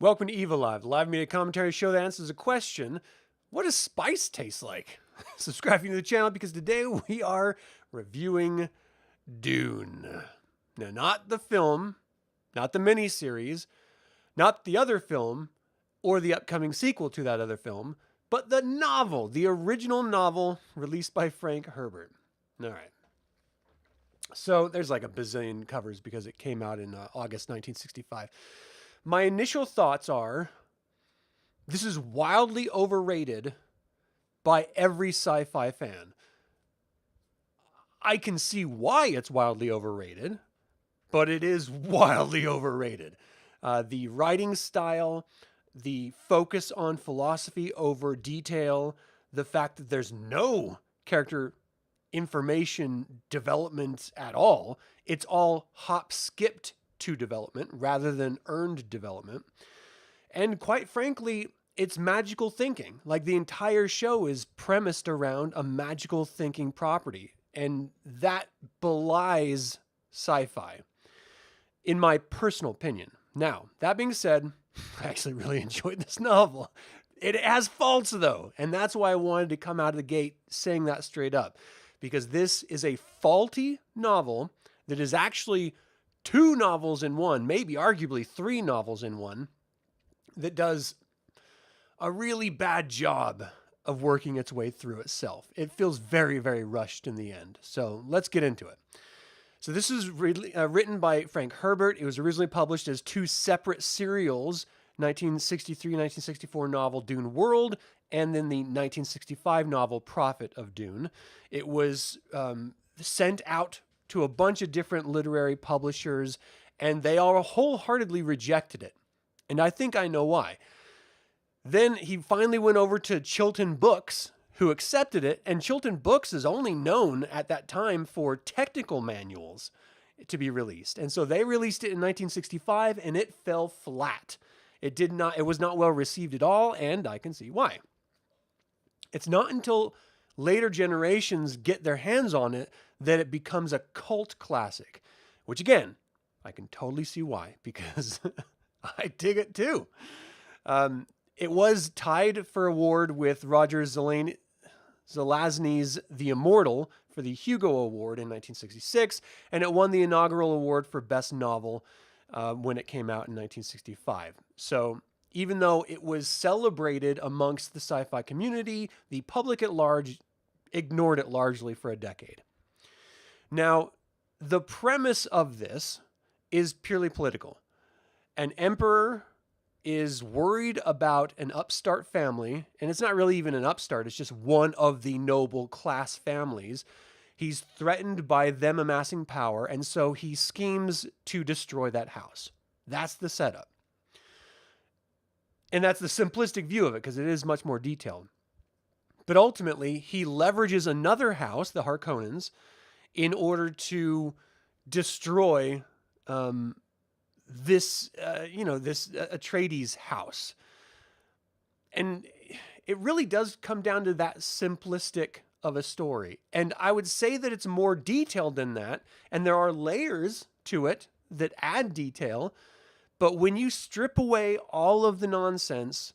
Welcome to Eviliv, the live media commentary show that answers a question: what does spice taste like? Subscribing to the channel because today we are reviewing Dune. Now, not the film, not the miniseries, not the other film, or the upcoming sequel to that other film, but the novel, the original novel released by Frank Herbert. All right. So there's like a bazillion covers because it came out in August 1965. My initial thoughts are, this is wildly overrated by every sci-fi fan. I can see why it's wildly overrated, but it is wildly overrated. The writing style, the focus on philosophy over detail, the fact that there's no character information development at all. It's all hop-skipped to development rather than earned development. And quite frankly, it's magical thinking. Like the entire show is premised around a magical thinking property. And that belies sci-fi, in my personal opinion. Now, that being said, I actually really enjoyed this novel. It has faults though. And that's why I wanted to come out of the gate saying that straight up. Because this is a faulty novel that is actually two novels in one, maybe arguably three novels in one, that does a really bad job of working its way through itself. It feels very, very rushed in the end. So let's get into it. So this is written by Frank Herbert. It was originally published as two separate serials, 1963-1964 novel Dune World, and then the 1965 novel Prophet of Dune. It was sent out to a bunch of different literary publishers, and they all wholeheartedly rejected it. And I think I know why. Then he finally went over to Chilton Books, who accepted it, and Chilton Books is only known at that time for technical manuals to be released. And so they released it in 1965, and it fell flat. It was not well received at all, and I can see why. It's not until later generations get their hands on it that it becomes a cult classic, which again, I can totally see why, because I dig it too. It was tied for award with Roger Zelazny's The Immortal for the Hugo Award in 1966, and it won the inaugural award for Best Novel when it came out in 1965. So even though it was celebrated amongst the sci-fi community, the public at large ignored it largely for a decade. Now, the premise of this is purely political. An emperor is worried about an upstart family, and it's not really even an upstart, it's just one of the noble class families. He's threatened by them amassing power, and so he schemes to destroy that house. That's the setup. And that's the simplistic view of it, because it is much more detailed. But ultimately, he leverages another house, the Harkonnens, in order to destroy this Atreides house. And it really does come down to that simplistic of a story. And I would say that it's more detailed than that. And there are layers to it that add detail. But when you strip away all of the nonsense,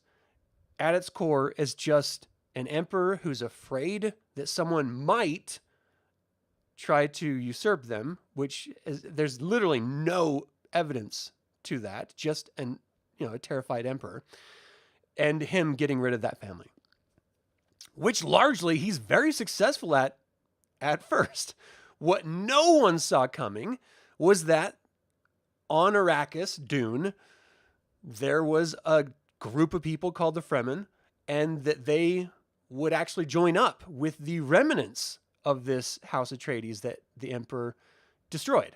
at its core is just an emperor who's afraid that someone might try to usurp them, which there's literally no evidence to that, just a terrified emperor, and him getting rid of that family, which largely he's very successful at first. What no one saw coming was that on Arrakis, Dune, there was a group of people called the Fremen, and that they would actually join up with the remnants of this House Atreides that the Emperor destroyed.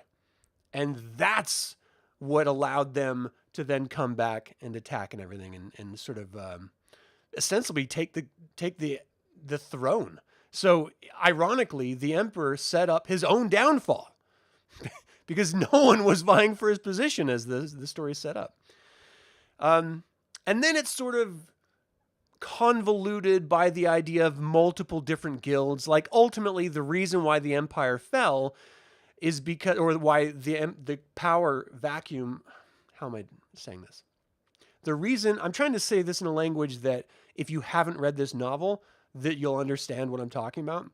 And that's what allowed them to then come back and attack and everything, and sort of ostensibly take the throne. So ironically, the Emperor set up his own downfall because no one was vying for his position as the story is set up. And then it's sort of convoluted by the idea of multiple different guilds. Like ultimately the reason why the Empire fell is because, or why the power vacuum, how am I saying this? The reason I'm trying to say this in a language that if you haven't read this novel, that you'll understand what I'm talking about.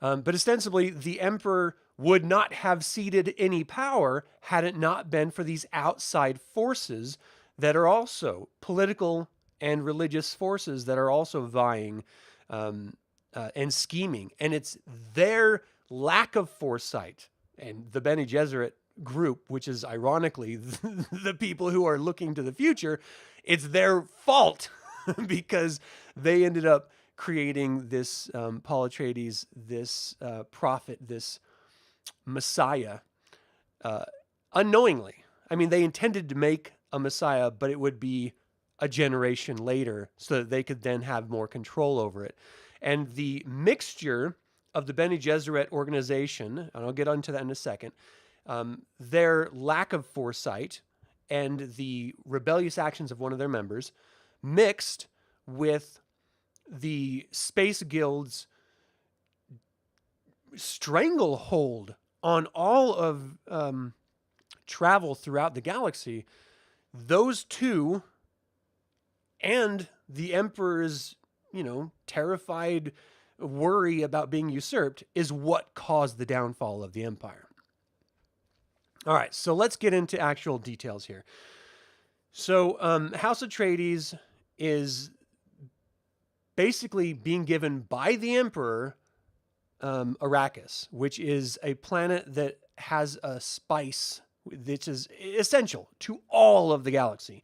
But ostensibly, the emperor would not have ceded any power had it not been for these outside forces that are also political and religious forces that are also vying and scheming. And it's their lack of foresight and the Bene Gesserit group, which is ironically the people who are looking to the future, it's their fault because they ended up creating this Paul Atreides, this prophet, this Messiah, unknowingly. I mean, they intended to make a Messiah, but it would be a generation later so that they could then have more control over it. And the mixture of the Bene Gesserit organization, and I'll get onto that in a second, their lack of foresight and the rebellious actions of one of their members mixed with the Space Guild's stranglehold on all of travel throughout the galaxy, those two and the Emperor's, terrified worry about being usurped is what caused the downfall of the Empire. All right, so let's get into actual details here. So House Atreides is basically being given by the Emperor Arrakis, which is a planet that has a spice which is essential to all of the galaxy.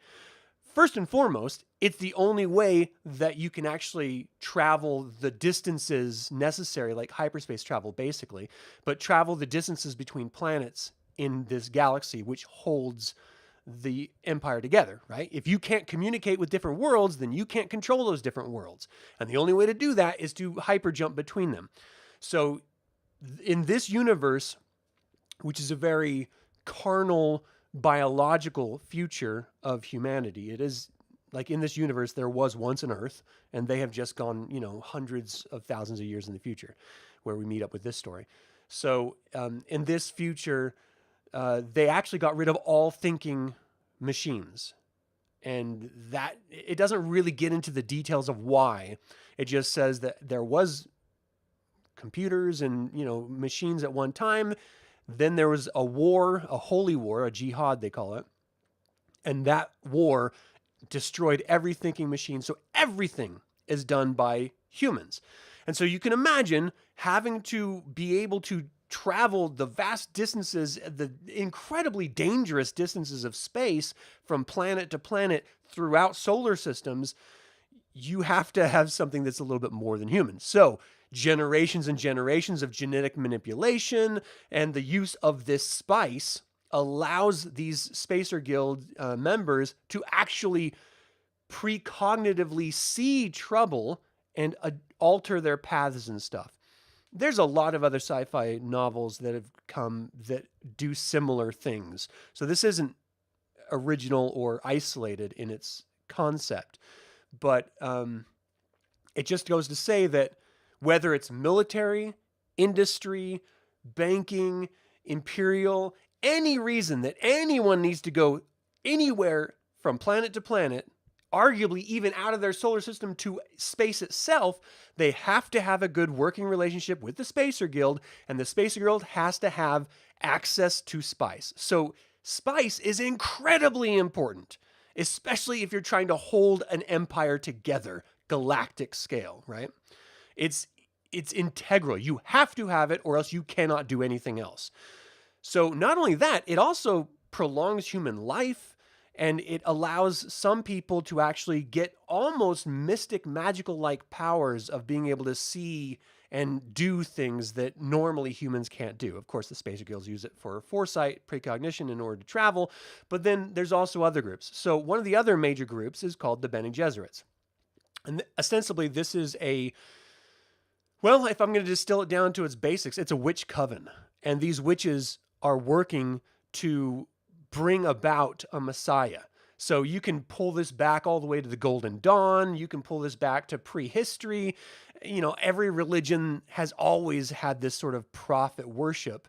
First and foremost, it's the only way that you can actually travel the distances necessary, like hyperspace travel basically, but travel the distances between planets in this galaxy, which holds the Empire together, right? If you can't communicate with different worlds, then you can't control those different worlds. And the only way to do that is to hyper jump between them. So in this universe, which is a very carnal, biological future of humanity, it is like in this universe, there was once an Earth, and they have just gone, hundreds of thousands of years in the future where we meet up with this story. So in this future, they actually got rid of all thinking machines. And that it doesn't really get into the details of why. It just says that there was computers and, machines at one time. Then there was a war, a holy war, a jihad, they call it. And that war destroyed every thinking machine. So everything is done by humans. And so you can imagine having to be able to travel the vast distances, the incredibly dangerous distances of space from planet to planet throughout solar systems. You have to have something that's a little bit more than human. So generations and generations of genetic manipulation and the use of this spice allows these Spacer Guild members to actually precognitively see trouble and alter their paths and stuff. There's a lot of other sci-fi novels that have come that do similar things. So this isn't original or isolated in its concept, but it just goes to say that whether it's military, industry, banking, imperial, any reason that anyone needs to go anywhere from planet to planet, arguably even out of their solar system to space itself, they have to have a good working relationship with the Spacer Guild, and the Spacer Guild has to have access to spice. So spice is incredibly important, especially if you're trying to hold an empire together, galactic scale, right? It's integral. You have to have it or else you cannot do anything else. So not only that, it also prolongs human life, and it allows some people to actually get almost mystic, magical-like powers of being able to see and do things that normally humans can't do. Of course, the Spacer Guilds use it for foresight, precognition in order to travel, but then there's also other groups. So one of the other major groups is called the Bene Gesserits. And ostensibly, this is well, if I'm going to distill it down to its basics, it's a witch coven. And these witches are working to bring about a Messiah. So you can pull this back all the way to the Golden Dawn. You can pull this back to prehistory. Every religion has always had this sort of prophet worship.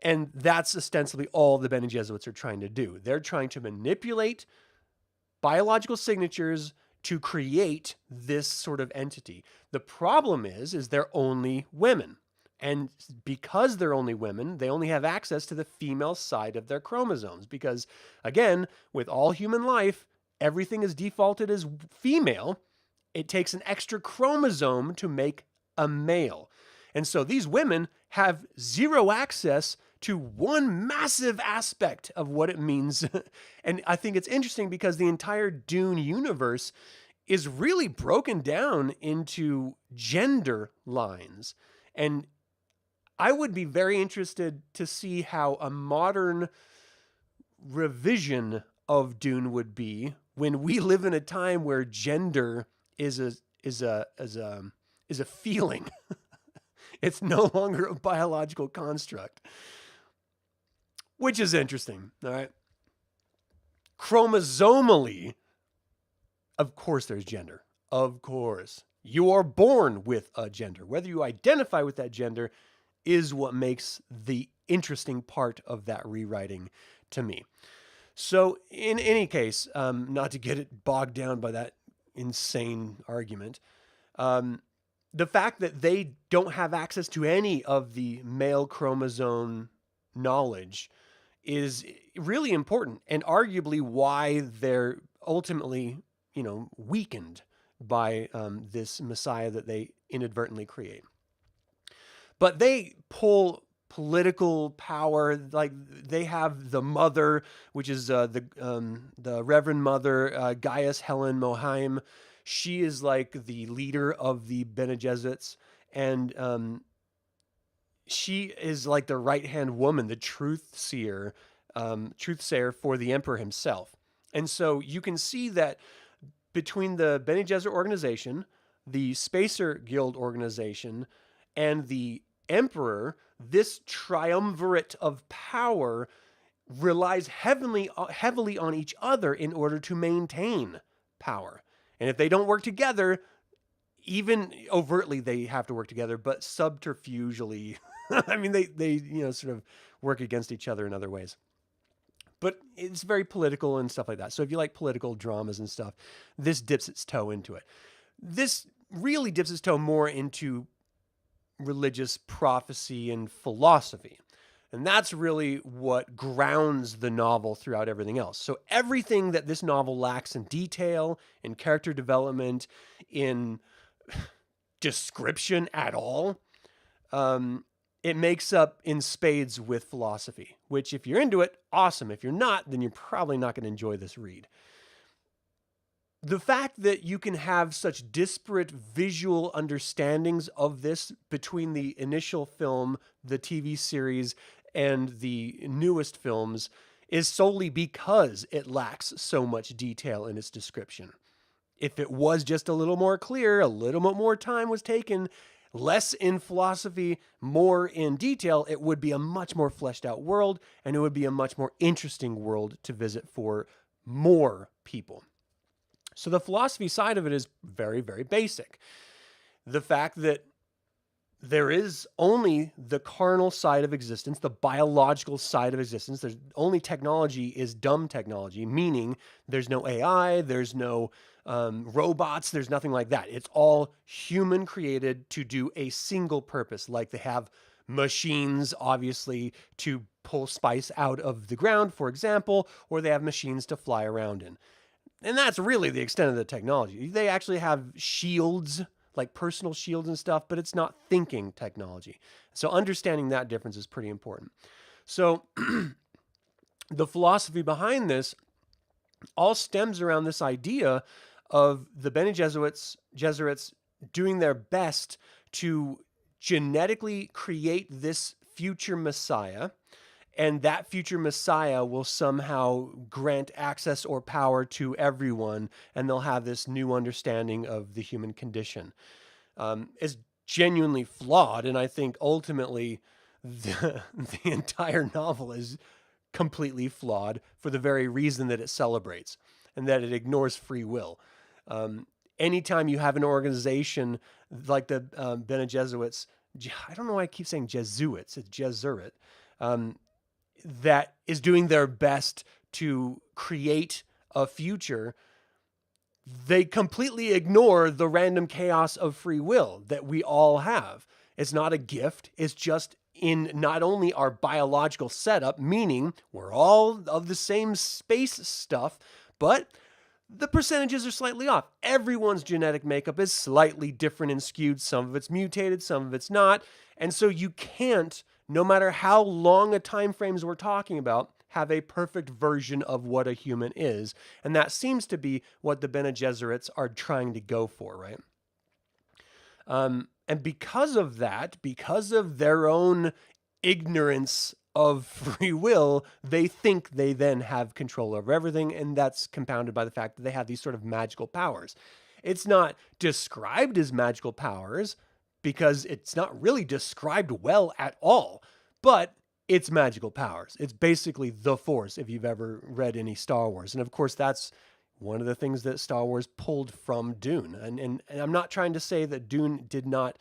And that's ostensibly all the Bene Gesserits are trying to do. They're trying to manipulate biological signatures to create this sort of entity. The problem is they're only women. And because they're only women, they only have access to the female side of their chromosomes. Because, again, with all human life, everything is defaulted as female. It takes an extra chromosome to make a male. And so these women have zero access to one massive aspect of what it means. And I think it's interesting because the entire Dune universe is really broken down into gender lines. And I would be very interested to see how a modern revision of Dune would be when we live in a time where gender is a feeling. It's no longer a biological construct, which is interesting. All right. Chromosomally, of course, there's gender. Of course, you are born with a gender. Whether you identify with that gender is what makes the interesting part of that rewriting to me. So in any case, not to get it bogged down by that insane argument, the fact that they don't have access to any of the male chromosome knowledge is really important, and arguably why they're ultimately, weakened by this Messiah that they inadvertently create. But they pull political power, like they have the mother, which is the Reverend Mother Gaius Helen Mohaim. She is like the leader of the Bene Gesserits, and she is like the right-hand woman, the truthsayer for the Emperor himself. And so you can see that between the Bene Gesserit organization, the Spacer Guild organization, and the Emperor, this triumvirate of power relies heavily on each other in order to maintain power. And if they don't work together, even overtly they have to work together, but subterfugely, I mean, they sort of work against each other in other ways. But it's very political and stuff like that. So if you like political dramas and stuff, this dips its toe into it. This really dips its toe more into religious prophecy and philosophy. And that's really what grounds the novel throughout everything else. So everything that this novel lacks in detail, in character development, in description at all, it makes up in spades with philosophy, which if you're into it, awesome. If you're not, then you're probably not going to enjoy this read. The fact that you can have such disparate visual understandings of this between the initial film, the TV series, and the newest films is solely because it lacks so much detail in its description. If it was just a little more clear, a little bit more time was taken, less in philosophy, more in detail, it would be a much more fleshed out world, and it would be a much more interesting world to visit for more people. So the philosophy side of it is very, very basic. The fact that there is only the carnal side of existence, the biological side of existence. There's only technology is dumb technology, meaning there's no AI, there's no robots, there's nothing like that. It's all human created to do a single purpose. Like they have machines, obviously, to pull spice out of the ground, for example, or they have machines to fly around in. And that's really the extent of the technology. They actually have shields, like personal shields and stuff, but it's not thinking technology. So understanding that difference is pretty important. So the philosophy behind this all stems around this idea of the Bene Gesserits doing their best to genetically create this future Messiah, and that future Messiah will somehow grant access or power to everyone, and they'll have this new understanding of the human condition. It's genuinely flawed, and I think ultimately the entire novel is completely flawed for the very reason that it celebrates, and that it ignores free will. Anytime you have an organization like the Bene Gesserits, I don't know why I keep saying Jesuits, it's Gesserit, that is doing their best to create a future they completely ignore the random chaos of free will that we all have. It's not a gift. It's just in not only our biological setup, meaning we're all of the same space stuff, but the percentages are slightly off. Everyone's genetic makeup is slightly different and skewed. Some of it's mutated, some of it's not. And so you can't, no matter how long a time frames we're talking about, have a perfect version of what a human is. And that seems to be what the Bene Gesserits are trying to go for, right? And because of that, because of their own ignorance of free will, they think they then have control over everything. And that's compounded by the fact that they have these sort of magical powers. It's not described as magical powers because it's not really described well at all, but it's magical powers. It's basically the Force, if you've ever read any Star Wars. And of course, that's one of the things that Star Wars pulled from Dune. And I'm not trying to say that Dune did not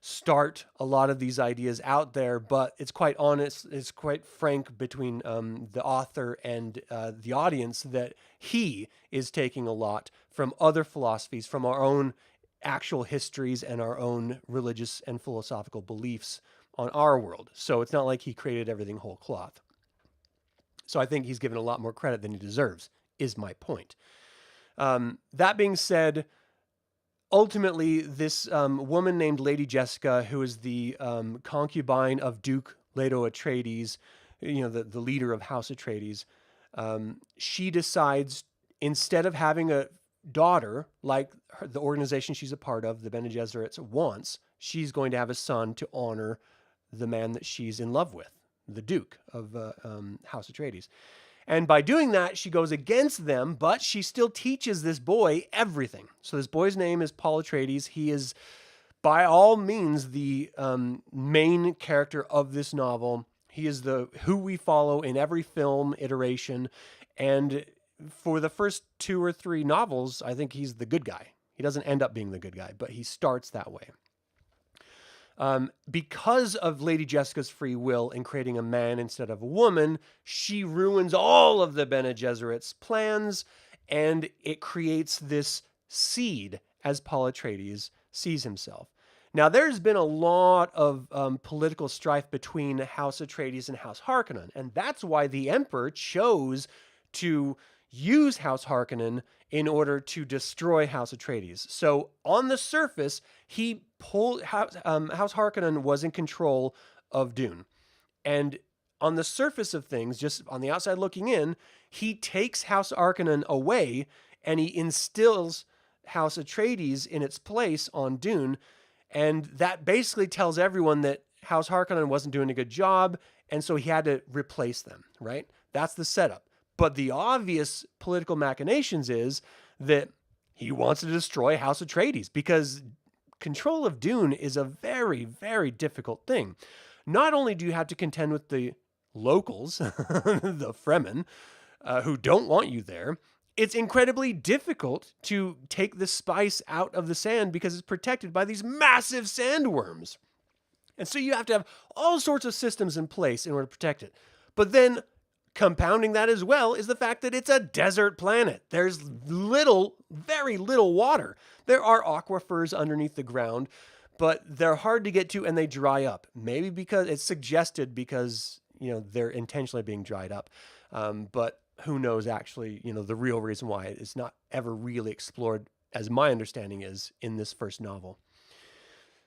start a lot of these ideas out there, but it's quite honest, it's quite frank between the author and the audience that he is taking a lot from other philosophies, from our own actual histories and our own religious and philosophical beliefs on our world. So it's not like he created everything whole cloth. So I think he's given a lot more credit than he deserves, is my point. That being said, ultimately, this woman named Lady Jessica, who is the concubine of Duke Leto Atreides, the leader of House Atreides, she decides, instead of having a daughter like the organization she's a part of, the Bene Gesserits, wants, she's going to have a son to honor the man that she's in love with, the Duke of House Atreides. And by doing that, she goes against them, but she still teaches this boy everything. So this boy's name is Paul Atreides. He is, by all means, the main character of this novel. He is who we follow in every film iteration. And for the first 2 or 3 novels, I think he's the good guy. He doesn't end up being the good guy, but he starts that way. Because of Lady Jessica's free will in creating a man instead of a woman, she ruins all of the Bene Gesserit's plans, and it creates this seed as Paul Atreides sees himself. Now, there's been a lot of political strife between House Atreides and House Harkonnen, and that's why the Emperor chose to use House Harkonnen in order to destroy House Atreides. So on the surface, he pulled House Harkonnen was in control of Dune. And on the surface of things, just on the outside looking in, he takes House Harkonnen away and he instills House Atreides in its place on Dune. And that basically tells everyone that House Harkonnen wasn't doing a good job, and so he had to replace them, right? That's the setup. But the obvious political machinations is that he wants to destroy House Atreides because control of Dune is a very, very difficult thing. Not only do you have to contend with the locals, the Fremen, who don't want you there, it's incredibly difficult to take the spice out of the sand because it's protected by these massive sandworms. And so you have to have all sorts of systems in place in order to protect it. But then compounding that as well is the fact that it's a desert planet. There's very little water. There are aquifers underneath the ground, but they're hard to get to and they dry up. Maybe because it's suggested because, they're intentionally being dried up. But who knows actually, the real reason why it's not ever really explored, as my understanding is, in this first novel.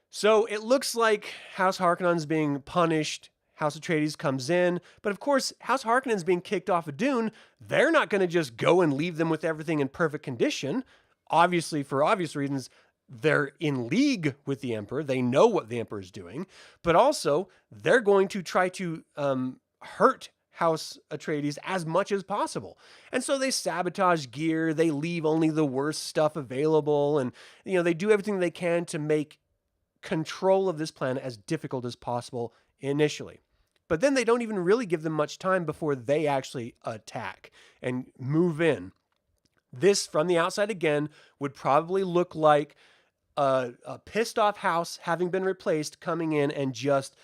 So it looks like House Harkonnen's being punished. House Atreides comes in, but of course, House Harkonnen's being kicked off of Dune. They're not going to just go and leave them with everything in perfect condition. Obviously, for obvious reasons, they're in league with the Emperor. They know what the Emperor is doing, but also they're going to try to hurt House Atreides as much as possible. And so they sabotage gear. They leave only the worst stuff available. And, they do everything they can to make control of this planet as difficult as possible initially. But then they don't even really give them much time before they actually attack and move in. This, from the outside again, would probably look like a pissed off house having been replaced, coming in and just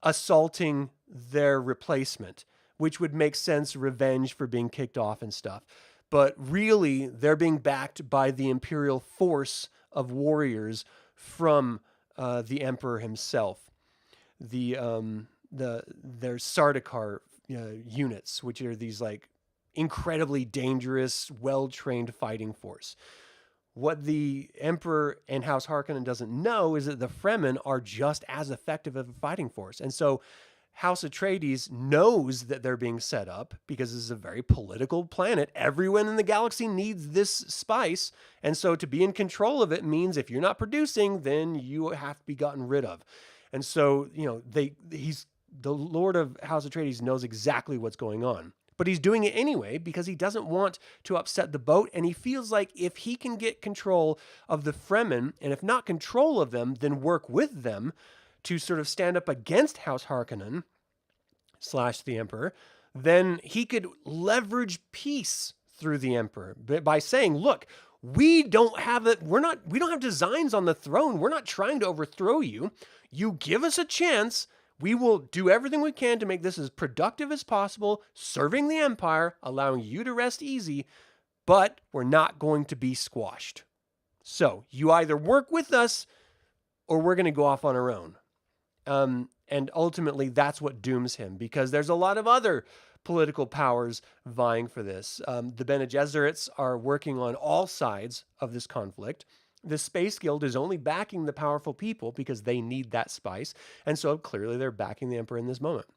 assaulting their replacement, which would make sense, revenge for being kicked off and stuff. but really they're being backed by the imperial force of warriors from the emperor himself. Their Sardaukar units, which are these like incredibly dangerous, well-trained fighting force. What the Emperor and House Harkonnen doesn't know is that the Fremen are just as effective of a fighting force. And so House Atreides knows that they're being set up because this is a very political planet. Everyone in the galaxy needs this spice. And so to be in control of it means if you're not producing, then you have to be gotten rid of. And so, the Lord of House Atreides knows exactly what's going on. But he's doing it anyway because he doesn't want to upset the boat. And he feels like if he can get control of the Fremen, and if not control of them, then work with them to sort of stand up against House Harkonnen / the Emperor, then he could leverage peace through the Emperor by saying, look, we don't have designs on the throne. We're not trying to overthrow you. You give us a chance. We will do everything we can to make this as productive as possible, serving the Empire, allowing you to rest easy, but we're not going to be squashed. So you either work with us or we're going to go off on our own. And ultimately, that's what dooms him because there's a lot of other political powers vying for this. The Bene Gesserits are working on all sides of this conflict. The Space Guild is only backing the powerful people because they need that spice. And so clearly they're backing the Emperor in this moment.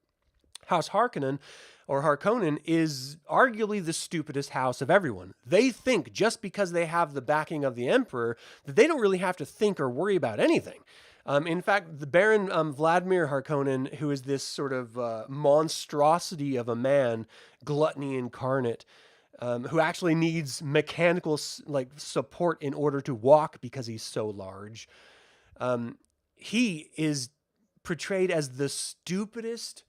House Harkonnen or Harkonnen is arguably the stupidest house of everyone. They think just because they have the backing of the Emperor that they don't really have to think or worry about anything. In fact, the Baron Vladimir Harkonnen, who is this sort of monstrosity of a man, gluttony incarnate, who actually needs mechanical support in order to walk because he's so large. He is portrayed as the stupidest,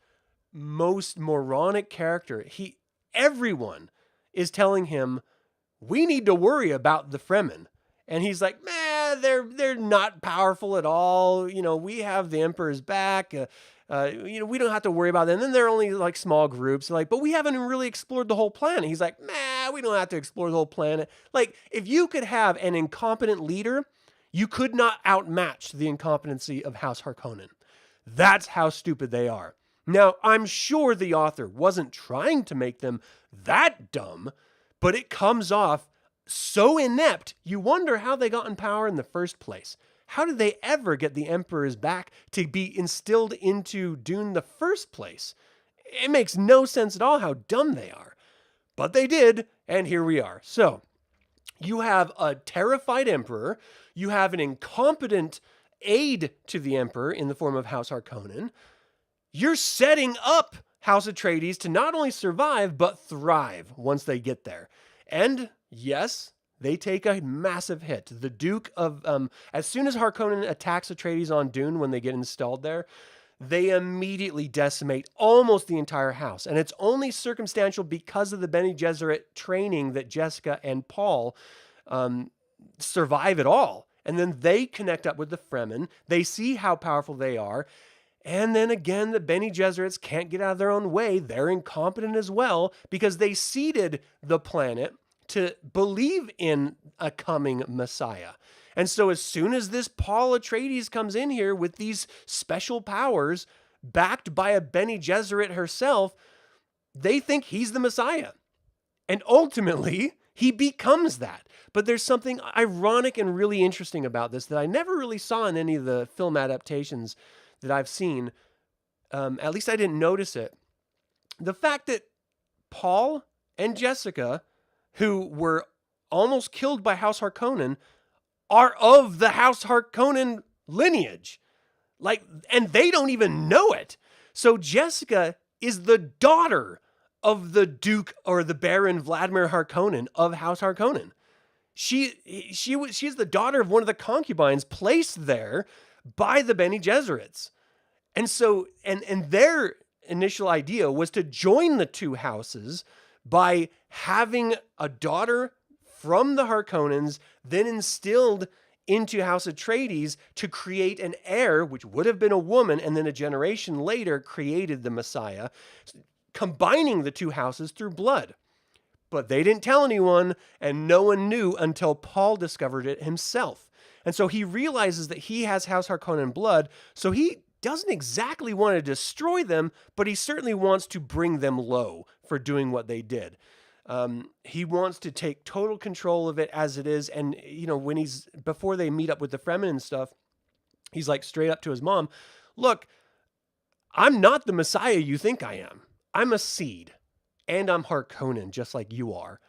most moronic character. Everyone is telling him, we need to worry about the Fremen. And he's like, man, they're not powerful at all. We have the Emperor's back. We don't have to worry about them. And then they're only like small groups. But we haven't really explored the whole planet. He's like, nah, we don't have to explore the whole planet. Like, if you could have an incompetent leader, you could not outmatch the incompetency of House Harkonnen. That's how stupid they are. Now, I'm sure the author wasn't trying to make them that dumb, but it comes off so inept, you wonder how they got in power in the first place. How did they ever get the Emperor's back to be instilled into Dune the first place? It makes no sense at all how dumb they are. But they did, and here we are. So, you have a terrified Emperor, you have an incompetent aide to the Emperor in the form of House Harkonnen. You're setting up House Atreides to not only survive, but thrive once they get there. And yes, they take a massive hit. The Duke of, as soon as Harkonnen attacks Atreides on Dune when they get installed there, they immediately decimate almost the entire house. And it's only circumstantial because of the Bene Gesserit training that Jessica and Paul survive at all. And then they connect up with the Fremen. They see how powerful they are. And then again, the Bene Gesserits can't get out of their own way. They're incompetent as well because they seeded the planet to believe in a coming Messiah. And so as soon as this Paul Atreides comes in here with these special powers, backed by a Bene Gesserit herself, they think he's the Messiah. And ultimately, he becomes that. But there's something ironic and really interesting about this that I never really saw in any of the film adaptations that I've seen. At least I didn't notice it. The fact that Paul and Jessica, who were almost killed by House Harkonnen, are of the House Harkonnen lineage. And they don't even know it. So Jessica is the daughter of the Duke or the Baron Vladimir Harkonnen of House Harkonnen. She's the daughter of one of the concubines placed there by the Bene Gesserits. And so, and their initial idea was to join the two houses by having a daughter from the Harkonnens, then instilled into House Atreides to create an heir, which would have been a woman, and then a generation later created the Messiah, combining the two houses through blood. But they didn't tell anyone, and no one knew until Paul discovered it himself. And so he realizes that he has House Harkonnen blood, so he doesn't exactly want to destroy them, but he certainly wants to bring them low for doing what they did. He wants to take total control of it as it is. And, when before they meet up with the Fremen and stuff, he's like straight up to his mom, look, I'm not the Messiah you think I am. I'm a seed, and I'm Harkonnen, just like you are.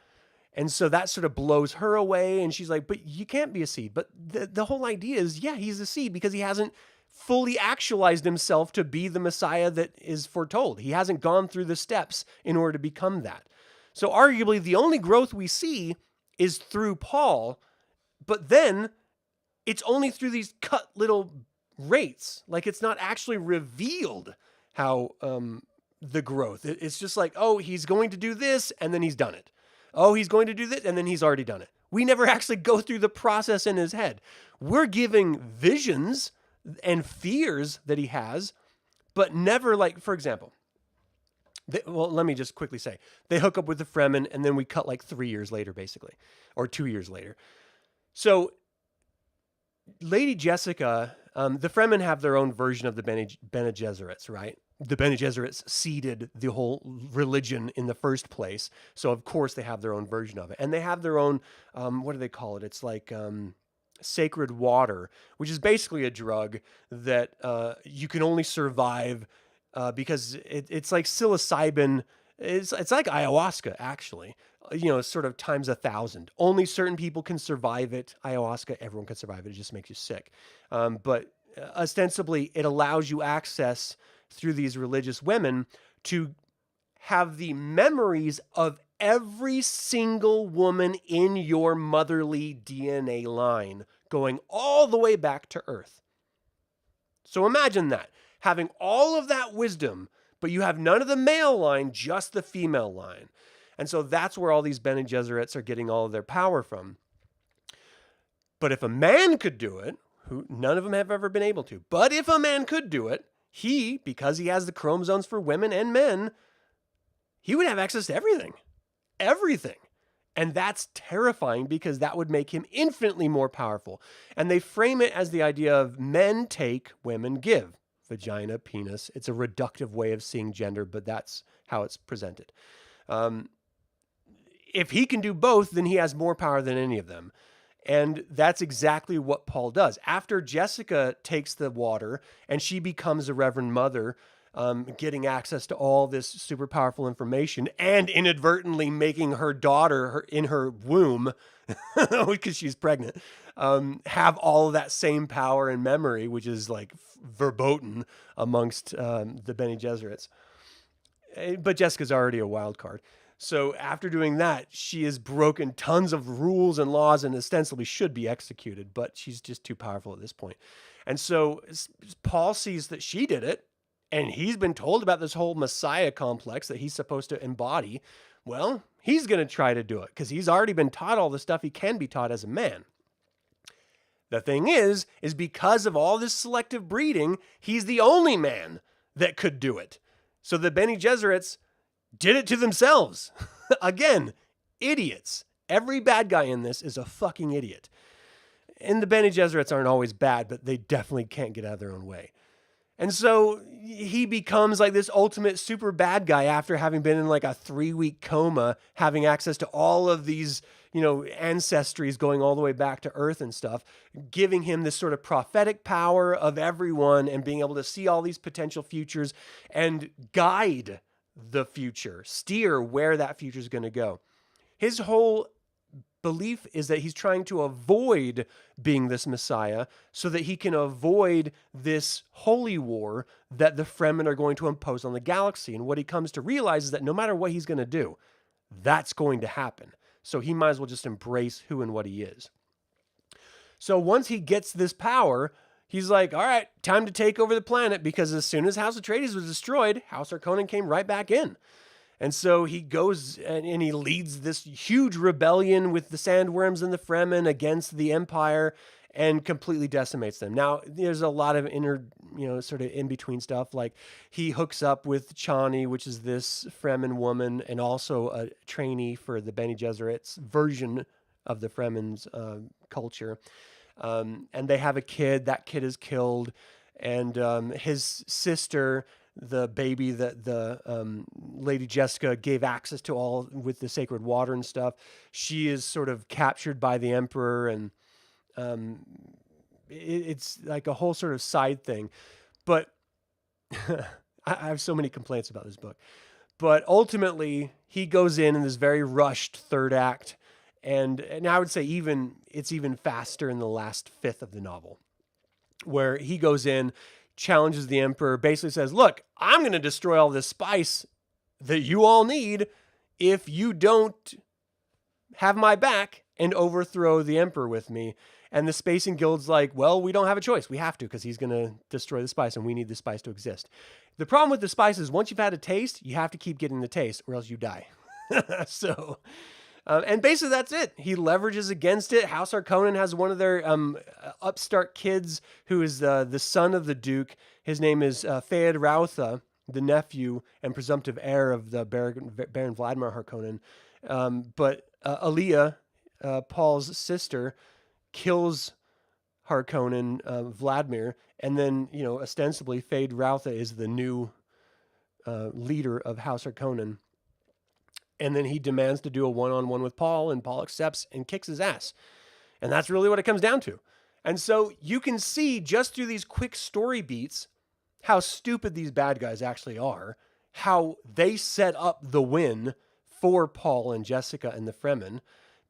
And so that sort of blows her away. And she's like, but you can't be a seed. But the whole idea is, yeah, he's a seed because he hasn't fully actualized himself to be the Messiah that is foretold. He hasn't gone through the steps in order to become that. So arguably the only growth we see is through Paul, but then it's only through these cut little rates. Like it's not actually revealed how the growth. It's just like, oh, he's going to do this and then he's done it. Oh, he's going to do this and then he's already done it. We never actually go through the process in his head. We're giving visions and fears that he has, but never, like, for example, let me just quickly say, they hook up with the Fremen and then we cut like 3 years later, basically, or 2 years later. So Lady Jessica, the Fremen have their own version of the Bene Gesserits, right? The Bene Gesserits seeded the whole religion in the first place. So of course they have their own version of it. And they have their own, what do they call it? It's like sacred water, which is basically a drug that you can only survive because it's like psilocybin. It's like ayahuasca, actually. Sort of times 1,000. Only certain people can survive it. Ayahuasca, everyone can survive it. It just makes you sick. But ostensibly, it allows you access through these religious women to have the memories of every single woman in your motherly DNA line going all the way back to Earth. So imagine that. Having all of that wisdom, but you have none of the male line, just the female line. And so that's where all these Bene Gesserits are getting all of their power from. But if a man could do it, none of them have ever been able to, but if a man could do it, because he has the chromosomes for women and men, he would have access to everything. Everything. And that's terrifying because that would make him infinitely more powerful. And they frame it as the idea of men take, women give. Vagina, penis. It's a reductive way of seeing gender, but that's how it's presented. If he can do both, then he has more power than any of them. And that's exactly what Paul does. After Jessica takes the water and she becomes a Reverend Mother, getting access to all this super powerful information and inadvertently making her daughter in her womb, because she's pregnant, have all of that same power and memory, which is like verboten amongst the Bene Gesserits. But Jessica's already a wild card. So after doing that, she has broken tons of rules and laws and ostensibly should be executed, but she's just too powerful at this point. And so Paul sees that she did it, and he's been told about this whole Messiah complex that he's supposed to embody. Well, he's going to try to do it because he's already been taught all the stuff he can be taught as a man. The thing is because of all this selective breeding, he's the only man that could do it. So the Bene Gesserits did it to themselves. Again, idiots. Every bad guy in this is a fucking idiot. And the Bene Gesserits aren't always bad, but they definitely can't get out of their own way. And so he becomes like this ultimate super bad guy after having been in like a 3-week coma, having access to all of these, ancestries going all the way back to Earth and stuff, giving him this sort of prophetic power of everyone and being able to see all these potential futures and guide the future, steer where that future is going to go. His whole belief is that he's trying to avoid being this Messiah so that he can avoid this holy war that the Fremen are going to impose on the galaxy. And what he comes to realize is that no matter what he's going to do, that's going to happen. So he might as well just embrace who and what he is. So once he gets this power, he's like, all right, time to take over the planet, because as soon as House Atreides was destroyed, House Harkonnen came right back in. And so he goes and he leads this huge rebellion with the Sandworms and the Fremen against the Empire. and completely decimates them. Now, there's a lot of sort of in between stuff. Like he hooks up with Chani, which is this Fremen woman, and also a trainee for the Bene Gesserit's version of the Fremen's culture. And they have a kid. That kid is killed. And his sister, the baby that the Lady Jessica gave access to all with the sacred water and stuff, she is sort of captured by the Emperor, and it's like a whole sort of side thing. But I have so many complaints about this book. But ultimately, he goes in this very rushed third act, and I would say it's even faster in the last fifth of the novel, where he goes in, challenges the Emperor, basically says, look, I'm going to destroy all this spice that you all need if you don't have my back and overthrow the Emperor with me. And the Spacing Guild's like, well, we don't have a choice. We have to, because he's going to destroy the spice, and we need the spice to exist. The problem with the spice is once you've had a taste, you have to keep getting the taste, or else you die. And basically that's it. He leverages against it. House Harkonnen has one of their upstart kids who is the son of the Duke. His name is Fëed Rautha, the nephew and presumptive heir of the Baron Vladimir Harkonnen. But Aaliyah, Paul's sister, kills Harkonnen, Vladimir, and then, ostensibly Fëed Rautha is the new leader of House Harkonnen. And then he demands to do a one-on-one with Paul, and Paul accepts and kicks his ass. And that's really what it comes down to. And so you can see just through these quick story beats how stupid these bad guys actually are, how they set up the win for Paul and Jessica and the Fremen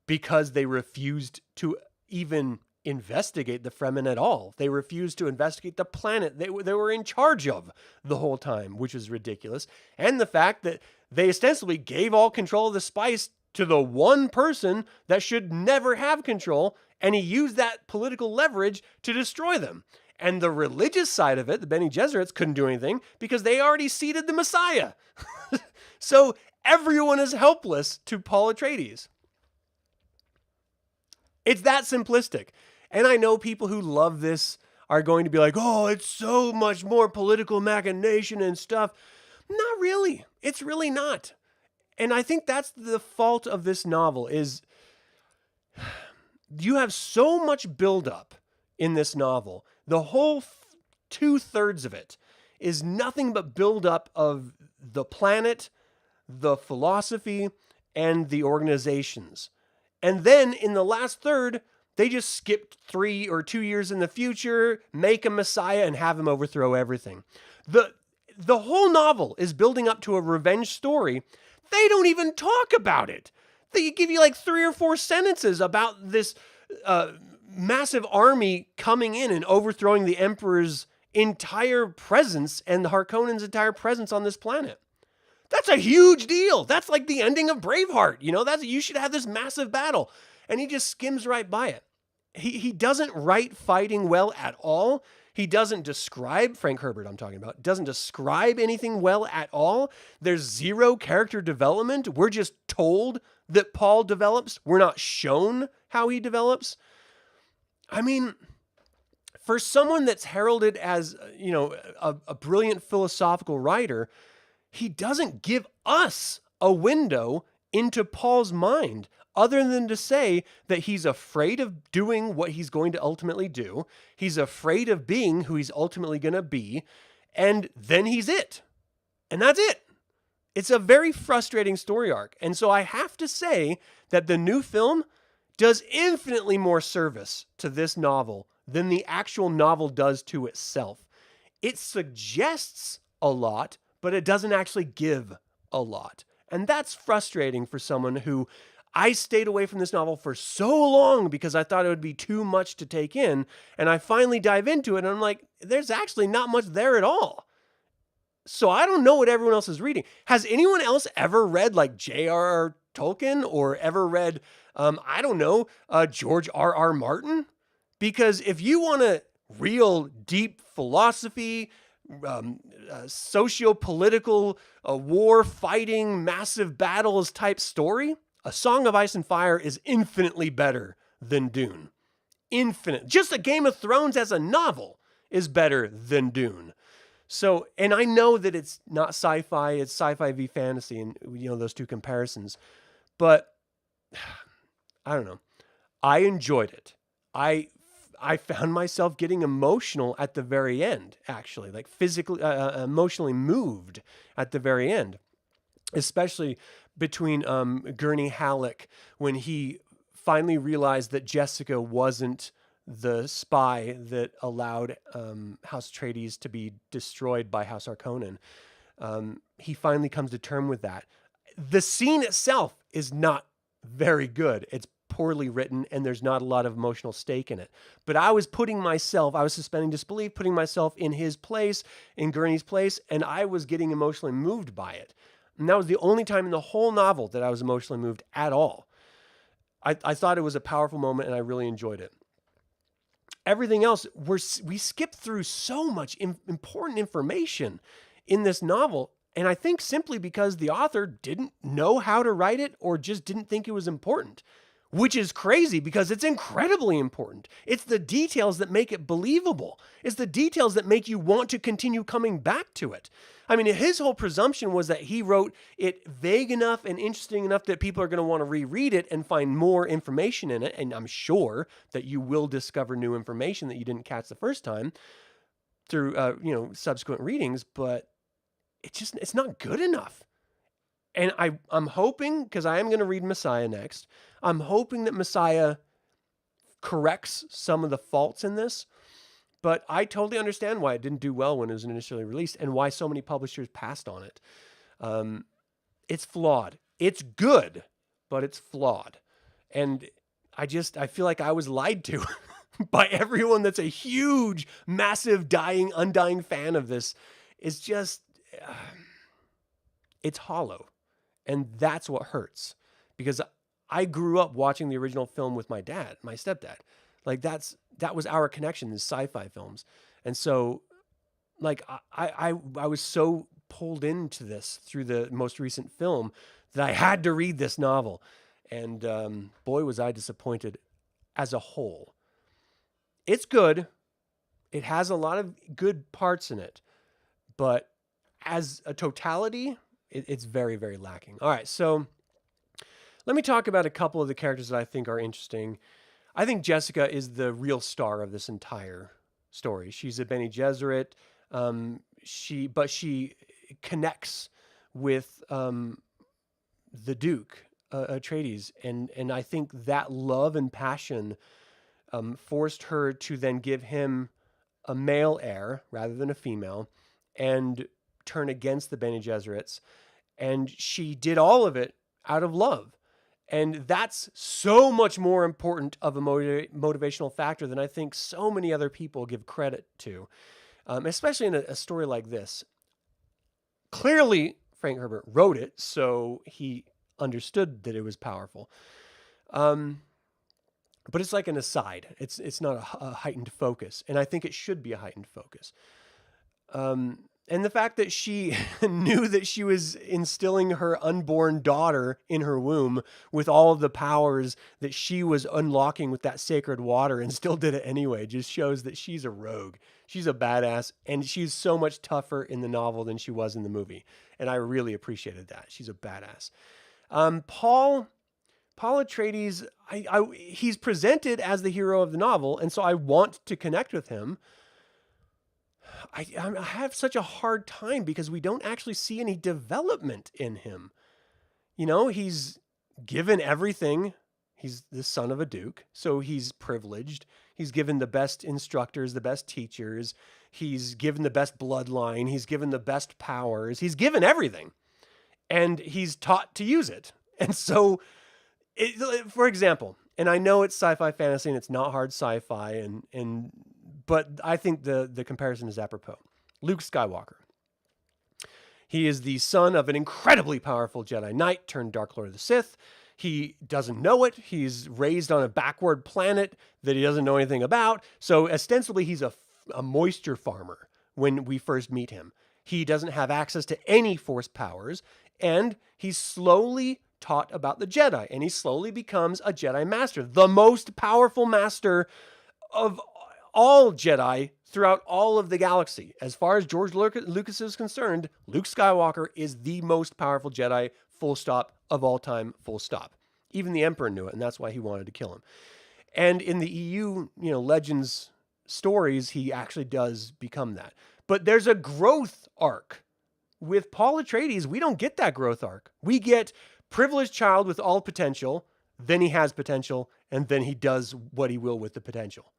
because they refused to even investigate the Fremen at all. They refused to investigate the planet they were in charge of the whole time, which is ridiculous. And the fact that they ostensibly gave all control of the spice to the one person that should never have control, and he used that political leverage to destroy them. And the religious side of it, the Bene Gesserits, couldn't do anything because they already seated the Messiah. So everyone is helpless to Paul Atreides. It's that simplistic. And I know people who love this are going to be like, oh, it's so much more political machination and stuff. Not really. It's really not. And I think that's the fault of this novel is you have so much buildup in this novel. The whole 2/3 of it is nothing but buildup of the planet, the philosophy, and the organizations. And then in the last third, they just skipped 3 or 2 years in the future, make a Messiah, and have him overthrow everything. The whole novel is building up to a revenge story. They don't even talk about it. They give you like 3 or 4 sentences about this massive army coming in and overthrowing the Emperor's entire presence and the Harkonnens' entire presence on this planet. That's a huge deal. That's like the ending of Braveheart. You should have this massive battle. And he just skims right by it. He doesn't write fighting well at all. He doesn't describe, Frank Herbert I'm talking about, doesn't describe anything well at all. There's zero character development. We're just told that Paul develops. We're not shown how he develops. I mean, for someone that's heralded as, a brilliant philosophical writer, he doesn't give us a window into Paul's mind other than to say that he's afraid of doing what he's going to ultimately do. He's afraid of being who he's ultimately going to be. And then he's it. And that's it. It's a very frustrating story arc. And so I have to say that the new film does infinitely more service to this novel than the actual novel does to itself. It suggests a lot, but it doesn't actually give a lot. And that's frustrating for someone who I stayed away from this novel for so long because I thought it would be too much to take in. And I finally dive into it and I'm like, there's actually not much there at all. So I don't know what everyone else is reading. Has anyone else ever read like J.R.R. Tolkien or ever read, George R.R. Martin? Because if you want a real deep philosophy, socio-political, war-fighting, massive battles type story, A Song of Ice and Fire is infinitely better than Dune. infinite. Just a Game of Thrones as a novel is better than Dune. So, and I know that it's not sci-fi, it's sci-fi v fantasy, and those two comparisons. But I don't know. I enjoyed it. I found myself getting emotional at the very end, actually, like physically, emotionally moved at the very end, especially between Gurney Halleck when he finally realized that Jessica wasn't the spy that allowed House Atreides to be destroyed by House Harkonnen. He finally comes to terms with that. The scene itself is not very good. It's poorly written, and there's not a lot of emotional stake in it. But I was suspending disbelief, putting myself in his place, in Gurney's place, and I was getting emotionally moved by it. And that was the only time in the whole novel that I was emotionally moved at all. I thought it was a powerful moment, and I really enjoyed it. Everything else, we skipped through so much important information in this novel, and I think simply because the author didn't know how to write it or just didn't think it was important, which is crazy because it's incredibly important. It's the details that make it believable. It's the details that make you want to continue coming back to it. I mean, his whole presumption was that he wrote it vague enough and interesting enough that people are going to want to reread it and find more information in it. And I'm sure that you will discover new information that you didn't catch the first time through, subsequent readings, but it's not good enough. And I'm hoping, because I am going to read Messiah next, I'm hoping that Messiah corrects some of the faults in this. But I totally understand why it didn't do well when it was initially released and why so many publishers passed on it. It's flawed. It's good, but it's flawed. And I feel like I was lied to by everyone that's a huge, massive, undying fan of this. It's just, it's hollow. And that's what hurts. Because I grew up watching the original film with my stepdad. Like that was our connection, is sci-fi films. And so like I was so pulled into this through the most recent film that I had to read this novel. And boy, was I disappointed as a whole. It's good. It has a lot of good parts in it. But as a totality, it's very, very lacking. All right, so let me talk about a couple of the characters that I think are interesting. I think Jessica is the real star of this entire story. She's a Bene Gesserit. She connects with the Duke Atreides, and I think that love and passion forced her to then give him a male heir rather than a female, and turn against the Bene Gesserits. And she did all of it out of love. And that's so much more important of a motivational factor than I think so many other people give credit to, especially in a story like this. Clearly, Frank Herbert wrote it, so he understood that it was powerful. But it's like an aside. It's not a heightened focus, and I think it should be a heightened focus. And the fact that she knew that she was instilling her unborn daughter in her womb with all of the powers that she was unlocking with that sacred water and still did it anyway just shows that she's a rogue. She's a badass, and she's so much tougher in the novel than she was in the movie. And I really appreciated that. She's a badass. Paul Atreides, he's presented as the hero of the novel, and so I want to connect with him. I have such a hard time because we don't actually see any development in him. He's given everything. He's the son of a duke, so he's privileged. He's given the best instructors, the best teachers. He's given the best bloodline. He's given the best powers. He's given everything, and he's taught to use it. And so, for example, and I know it's sci-fi fantasy and it's not hard sci-fi, but I think the comparison is apropos. Luke Skywalker. He is the son of an incredibly powerful Jedi Knight turned Dark Lord of the Sith. He doesn't know it. He's raised on a backward planet that he doesn't know anything about. So ostensibly, he's a moisture farmer when we first meet him. He doesn't have access to any Force powers, and he's slowly taught about the Jedi, and he slowly becomes a Jedi Master, the most powerful master of all Jedi throughout all of the galaxy. As far as George Lucas is concerned, Luke Skywalker is the most powerful Jedi, full stop, of all time, full stop. Even the Emperor knew it, and that's why he wanted to kill him. And in the EU, Legends stories, he actually does become that. But there's a growth arc. With Paul Atreides, we don't get that growth arc. We get privileged child with all potential, then he has potential, and then he does what he will with the potential.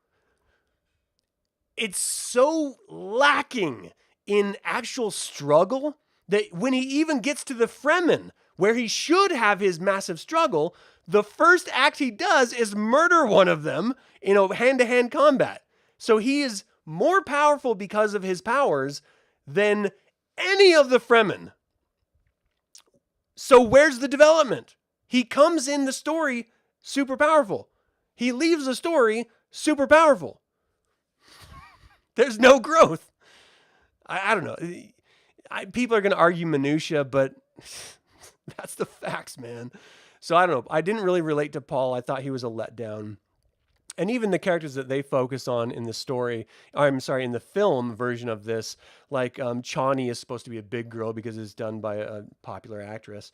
It's so lacking in actual struggle that when he even gets to the Fremen, where he should have his massive struggle, the first act he does is murder one of them in a hand-to-hand combat. So he is more powerful because of his powers than any of the Fremen. So where's the development? He comes in the story super powerful. He leaves the story super powerful. There's no growth. I don't know. People are going to argue minutia, but that's the facts, man. So I don't know. I didn't really relate to Paul. I thought he was a letdown. And even the characters that they focus on in the story, in the film version of this, like Chani is supposed to be a big girl because it's done by a popular actress.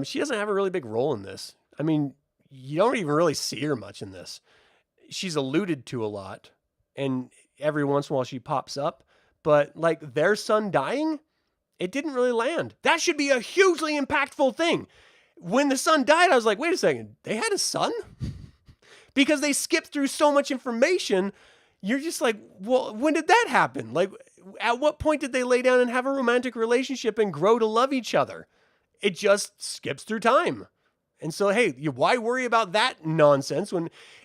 She doesn't have a really big role in this. I mean, you don't even really see her much in this. She's alluded to a lot, and every once in a while she pops up. But like their son dying, it didn't really land. That should be a hugely impactful thing. When the son died, I was like, wait a second, they had a son? Because they skipped through so much information, you're just like, well, when did that happen? Like, at what point did they lay down and have a romantic relationship and grow to love each other? It just skips through time. And so, hey, why worry about that nonsense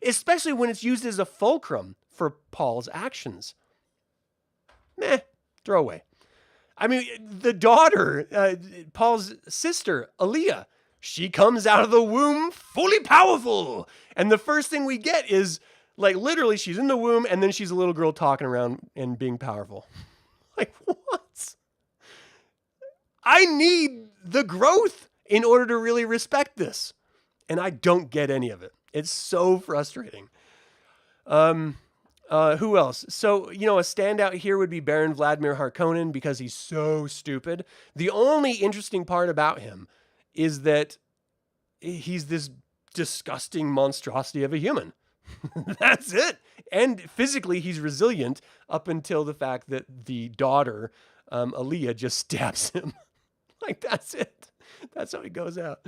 especially when it's used as a fulcrum for Paul's actions? Throw away. I mean, the daughter, Paul's sister, Aaliyah, she comes out of the womb fully powerful. And the first thing we get is, like, literally she's in the womb and then she's a little girl talking around and being powerful. Like, what? I need the growth in order to really respect this. And I don't get any of it. It's so frustrating. Who else? So, a standout here would be Baron Vladimir Harkonnen because he's so stupid. The only interesting part about him is that he's this disgusting monstrosity of a human. That's it. And physically, he's resilient up until the fact that the daughter, Aaliyah, just stabs him. Like, that's it. That's how he goes out.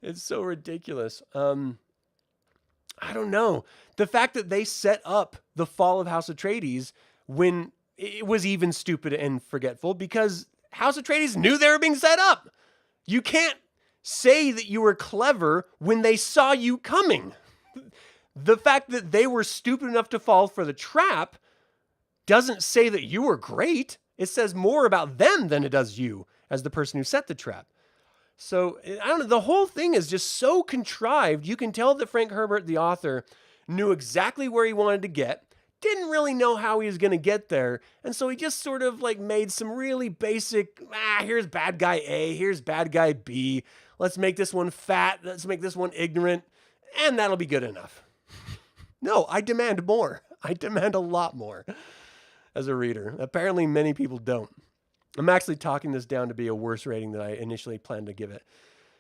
It's so ridiculous. I don't know. The fact that they set up the fall of House Atreides when it was even stupid and forgetful because House Atreides knew they were being set up. You can't say that you were clever when they saw you coming. The fact that they were stupid enough to fall for the trap doesn't say that you were great. It says more about them than it does you as the person who set the trap. So, I don't know, the whole thing is just so contrived. You can tell that Frank Herbert, the author, knew exactly where he wanted to get, didn't really know how he was going to get there, and so he just sort of like made some really basic, here's bad guy A, here's bad guy B, let's make this one fat, let's make this one ignorant, and that'll be good enough. No, I demand more. I demand a lot more as a reader. Apparently many people don't. I'm actually talking this down to be a worse rating than I initially planned to give it.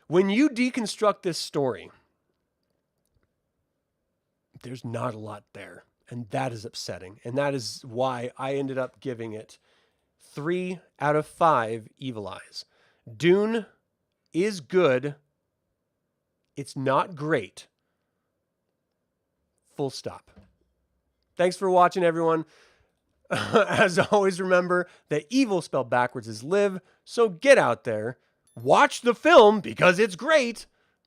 When you deconstruct this story, there's not a lot there. And that is upsetting. And that is why I ended up giving it 3 out of 5 evil eyes. Dune is good. It's not great. Full stop. Thanks for watching, everyone. As always, remember that evil spelled backwards is live. So get out there, watch the film because it's great,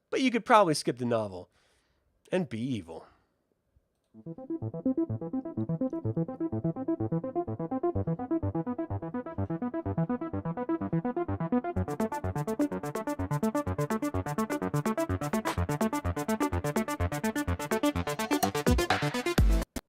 but you could probably skip the novel and be evil.